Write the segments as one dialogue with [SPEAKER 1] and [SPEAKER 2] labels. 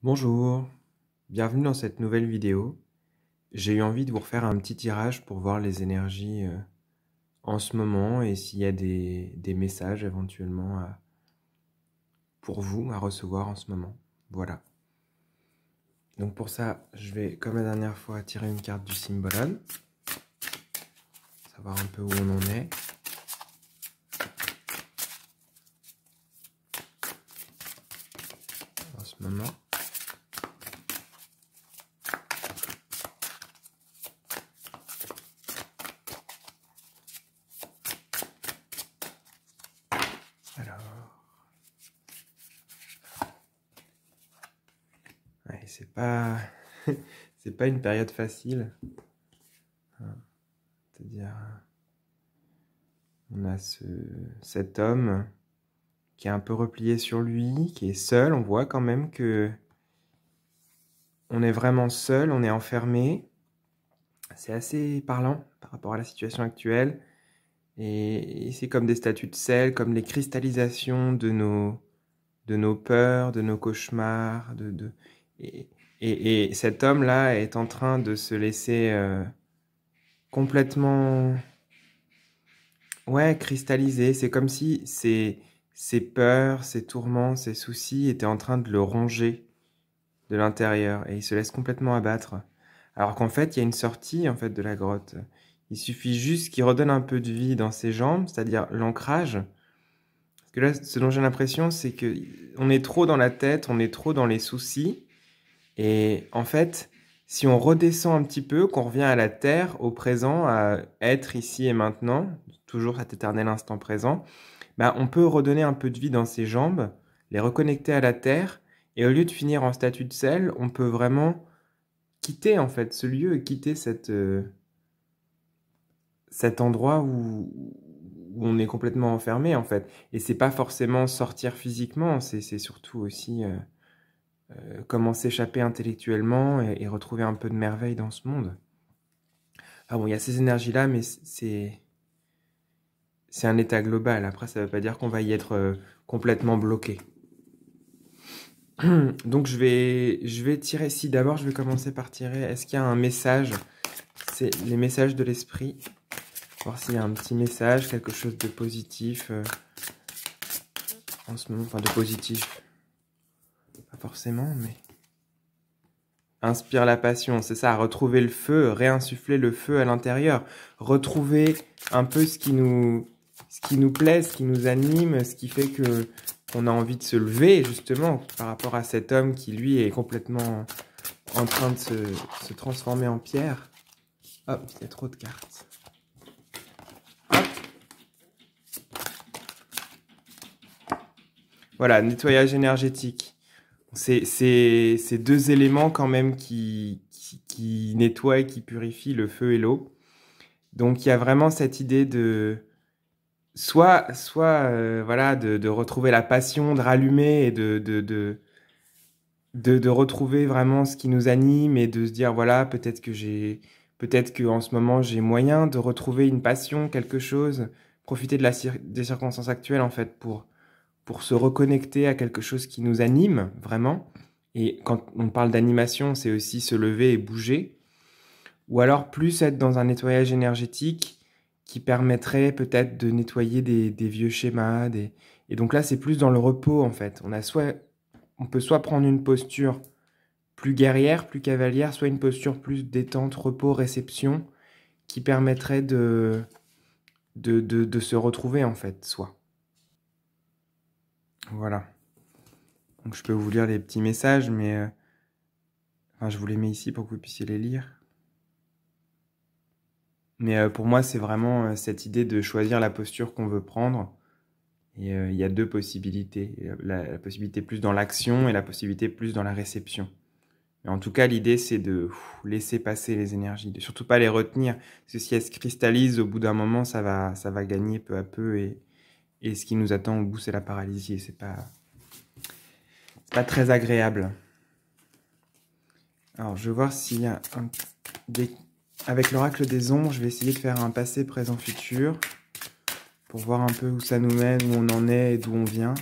[SPEAKER 1] Bonjour, bienvenue dans cette nouvelle vidéo. J'ai eu envie de vous refaire un petit tirage pour voir les énergies en ce moment et s'il y a des messages éventuellement pour vous à recevoir en ce moment. Voilà. Donc pour ça, je vais, comme la dernière fois, tirer une carte du Symbolon. Savoir un peu où on en est. En ce moment. Alors, ouais, c'est pas une période facile. C'est-à-dire, on a cet homme qui est un peu replié sur lui, qui est seul. On voit quand même que on est vraiment seul, on est enfermé. C'est assez parlant par rapport à la situation actuelle. Et c'est comme des statues de sel, comme les cristallisations de nos peurs, de nos cauchemars. Et cet homme-là est en train de se laisser complètement cristalliser. C'est comme si ses peurs, ses tourments, ses soucis étaient en train de le ronger de l'intérieur. Et il se laisse complètement abattre. Alors qu'en fait, il y a une sortie en fait de la grotte. Il suffit juste qu'il redonne un peu de vie dans ses jambes, c'est-à-dire l'ancrage. Parce que là, ce dont j'ai l'impression, c'est que on est trop dans la tête, on est trop dans les soucis. Et en fait, si on redescend un petit peu, qu'on revient à la terre, au présent, à être ici et maintenant, toujours cet éternel instant présent, bah, on peut redonner un peu de vie dans ses jambes, les reconnecter à la terre, et au lieu de finir en statue de sel, on peut vraiment quitter en fait ce lieu et quitter cet endroit où on est complètement enfermé en fait. Et c'est pas forcément sortir physiquement, c'est surtout aussi comment s'échapper intellectuellement et retrouver un peu de merveille dans ce monde. Ah bon, il y a ces énergies-là, mais c'est un état global. Après, ça veut pas dire qu'on va y être complètement bloqué. Donc je vais tirer, si d'abord je vais commencer par tirer, est-ce qu'il y a un message? C'est les messages de l'esprit. Voir s'il y a un petit message, quelque chose de positif en ce moment. Enfin, de positif, pas forcément, mais... Inspire la passion, c'est ça, retrouver le feu, réinsuffler le feu à l'intérieur. Retrouver un peu ce qui nous plaît, ce qui nous anime, ce qui fait que qu'on a envie de se lever, justement, par rapport à cet homme qui, lui, est complètement en train de se transformer en pierre. Hop, il y a trop de cartes. Voilà, nettoyage énergétique. C'est deux éléments quand même qui nettoient et qui purifient le feu et l'eau. Donc il y a vraiment cette idée de soit voilà de retrouver la passion, de rallumer et de retrouver vraiment ce qui nous anime et de se dire voilà peut-être que en ce moment j'ai moyen de retrouver une passion, quelque chose, profiter des circonstances actuelles en fait pour se reconnecter à quelque chose qui nous anime vraiment. Et quand on parle d'animation, c'est aussi se lever et bouger. Ou alors plus être dans un nettoyage énergétique qui permettrait peut-être de nettoyer des vieux schémas. Et donc là, c'est plus dans le repos en fait. On peut soit prendre une posture plus guerrière, plus cavalière, soit une posture plus détente, repos, réception, qui permettrait de se retrouver en fait, soi. Voilà. Donc je peux vous lire les petits messages, mais enfin, je vous les mets ici pour que vous puissiez les lire. Mais pour moi, c'est vraiment cette idée de choisir la posture qu'on veut prendre. Et il y a deux possibilités. La possibilité plus dans l'action et la possibilité plus dans la réception. Mais en tout cas, l'idée, c'est de laisser passer les énergies, de surtout pas les retenir. Parce que si elles se cristallisent, au bout d'un moment, ça va gagner peu à peu. Et ce qui nous attend au bout, c'est la paralysie. Et c'est pas très agréable. Alors, je vais voir s'il y a avec l'oracle des ombres, je vais essayer de faire un passé, présent, futur. Pour voir un peu où ça nous mène, où on en est et d'où on vient.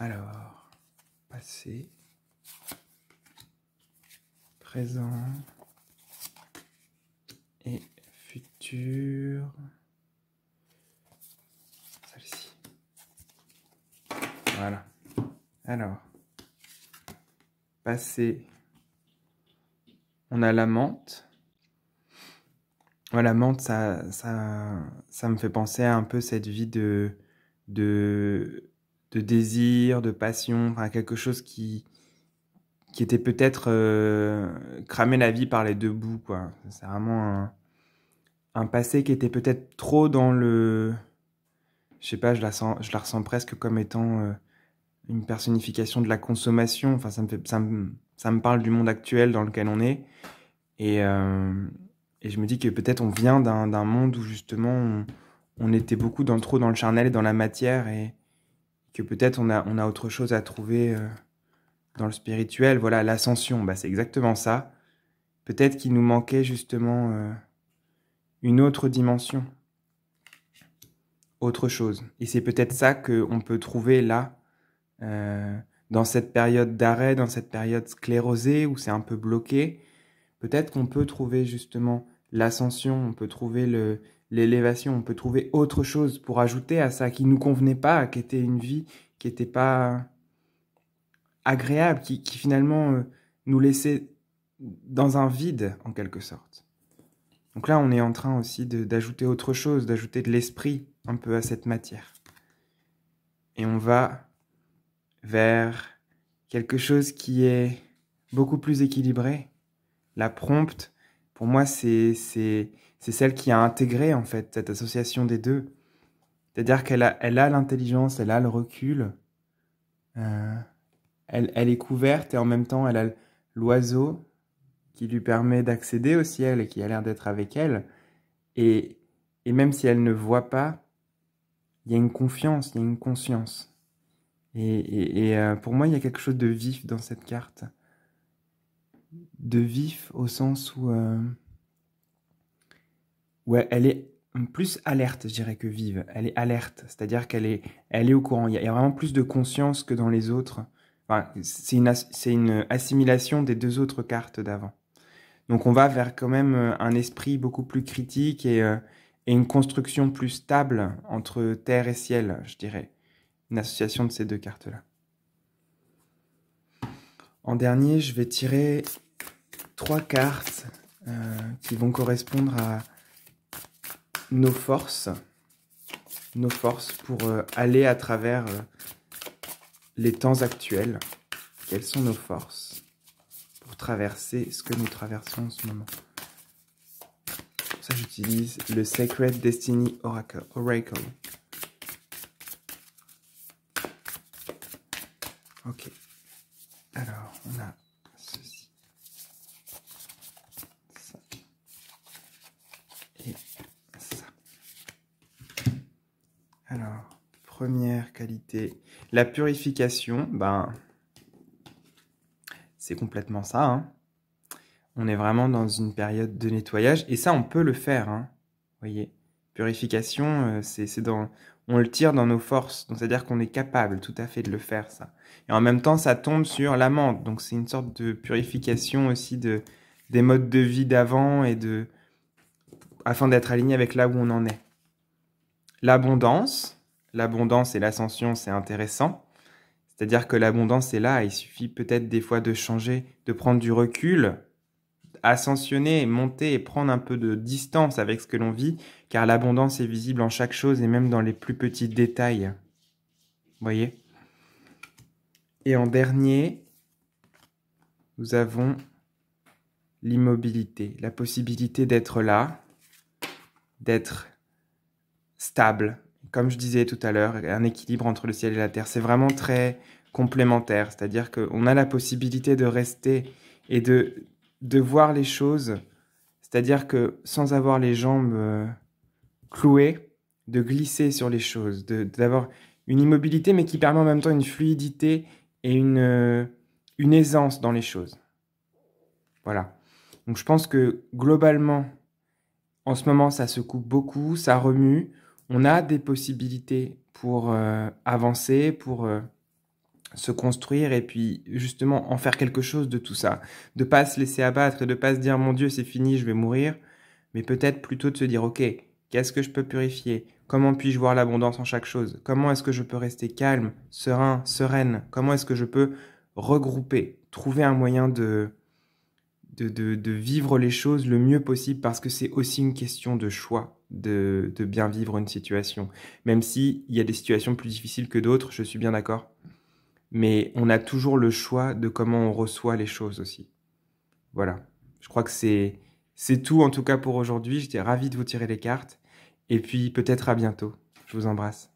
[SPEAKER 1] Alors, passé, présent et futur. Celle-ci. Voilà. Alors, passé, on a la menthe. Voilà, la menthe, ça me fait penser à un peu cette vie de désir, de passion, enfin, quelque chose qui était peut-être cramer la vie par les deux bouts, quoi. C'est vraiment un passé qui était peut-être trop dans le... Je sais pas, je la ressens presque comme étant une personnification de la consommation. Enfin, ça me parle du monde actuel dans lequel on est. Et je me dis que peut-être on vient d'un monde où justement on était beaucoup trop dans le charnel et dans la matière, et que peut-être on a autre chose à trouver dans le spirituel. Voilà, l'ascension, bah, c'est exactement ça. Peut-être qu'il nous manquait justement une autre dimension, autre chose. Et c'est peut-être ça qu'on peut trouver là, dans cette période d'arrêt, dans cette période sclérosée où c'est un peu bloqué. Peut-être qu'on peut trouver justement l'ascension, on peut trouver l'élévation, on peut trouver autre chose pour ajouter à ça qui ne nous convenait pas, qui était une vie qui n'était pas agréable, qui finalement nous laissait dans un vide en quelque sorte. Donc là, on est en train aussi d'ajouter autre chose, d'ajouter de l'esprit un peu à cette matière. Et on va vers quelque chose qui est beaucoup plus équilibré. La prompte, pour moi, c'est celle qui a intégré en fait cette association des deux. C'est-à-dire qu'elle a l'intelligence, elle a le recul, elle est couverte et en même temps elle a l'oiseau qui lui permet d'accéder au ciel et qui a l'air d'être avec elle. Et même si elle ne voit pas, il y a une confiance, il y a une conscience. Et pour moi, il y a quelque chose de vif dans cette carte. De vif au sens où elle est plus alerte, je dirais, que vive. Elle est alerte, c'est-à-dire qu'elle est au courant. Il y a vraiment plus de conscience que dans les autres. Enfin, c'est une assimilation des deux autres cartes d'avant. Donc on va vers quand même un esprit beaucoup plus critique et une construction plus stable entre terre et ciel, je dirais. Une association de ces deux cartes-là. En dernier, je vais tirer 3 cartes qui vont correspondre à nos forces pour aller à travers les temps actuels. Quelles sont nos forces pour traverser ce que nous traversons en ce moment? Pour ça, j'utilise le Sacred Destiny Oracle. Ok. Alors, on a ceci. Ça. Et ça. Alors, première qualité. La purification, c'est complètement ça, hein. On est vraiment dans une période de nettoyage. Et ça, on peut le faire, hein. Vous voyez, purification, on le tire dans nos forces. Donc, c'est-à-dire qu'on est capable tout à fait de le faire, ça. Et en même temps, ça tombe sur la menthe. Donc, c'est une sorte de purification aussi des modes de vie d'avant afin d'être aligné avec là où on en est. L'abondance et l'ascension, c'est intéressant. C'est-à-dire que l'abondance est là. Il suffit peut-être des fois de changer, de prendre du recul, ascensionner, monter et prendre un peu de distance avec ce que l'on vit, car l'abondance est visible en chaque chose et même dans les plus petits détails. Vous voyez ? Et en dernier, nous avons l'immobilité, la possibilité d'être là, d'être stable. Comme je disais tout à l'heure, un équilibre entre le ciel et la terre. C'est vraiment très complémentaire, c'est-à-dire qu'on a la possibilité de rester et de voir les choses, c'est-à-dire que sans avoir les jambes clouées, de glisser sur les choses, d'avoir une immobilité mais qui permet en même temps une fluidité et une aisance dans les choses. Voilà. Donc je pense que globalement, en ce moment, ça secoue beaucoup, ça remue. On a des possibilités pour avancer, pour se construire et puis justement en faire quelque chose de tout ça. De pas se laisser abattre et de pas se dire mon Dieu c'est fini, je vais mourir, mais peut-être plutôt de se dire ok, qu'est-ce que je peux purifier? Comment puis-je voir l'abondance en chaque chose? Comment est-ce que je peux rester calme, serein, sereine? Comment est-ce que je peux regrouper, trouver un moyen de vivre les choses le mieux possible parce que c'est aussi une question de choix, de bien vivre une situation. Même s'il y a des situations plus difficiles que d'autres, je suis bien d'accord. Mais on a toujours le choix de comment on reçoit les choses aussi. Voilà. Je crois que c'est tout en tout cas pour aujourd'hui. J'étais ravi de vous tirer les cartes. Et puis peut-être à bientôt. Je vous embrasse.